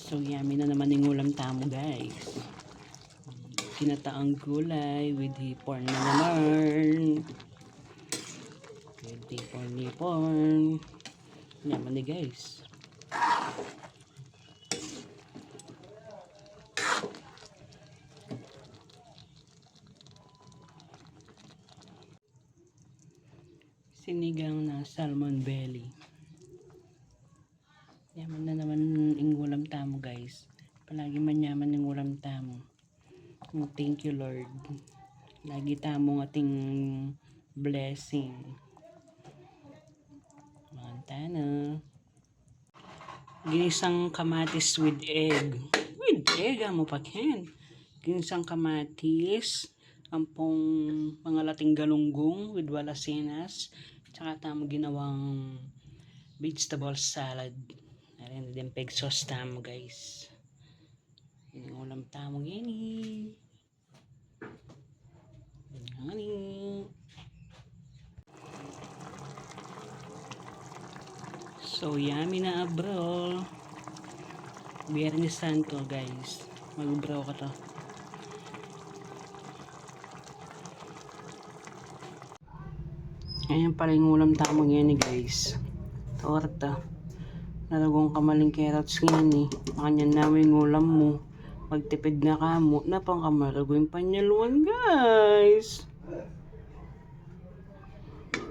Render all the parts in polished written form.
So yummy na naman yung ulam tamo guys. Kinataang gulay with hipon na naman. With hipon. Yaman ni guys. Sinigang na salmon belly. Yaman na naman yung ulam tamo guys. Palagi manyaman yung ulam tamo. Thank you Lord. Lagi tamo ng ating blessing. Montana. Ginisang kamatis with egg. With egg mo pa ken. Ginisang kamatis. Ampong mga lating galunggong with walasinas. Tsaka tamo ginawang vegetable salad. Ayan din peg sauce tamo guys. Yung ulam tamo gini. Honey. So yummy na bro. Biyernes Santo guys. Mag-bro ka to. Ayan pala yung ulam tamo yan guys. Torta. Naragong kamaling carrots yan eh. Makanyan namin yung ulam mo. Magtipid na ka mo. Napang kamarago yung panyaluan guys.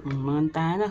Mga tana.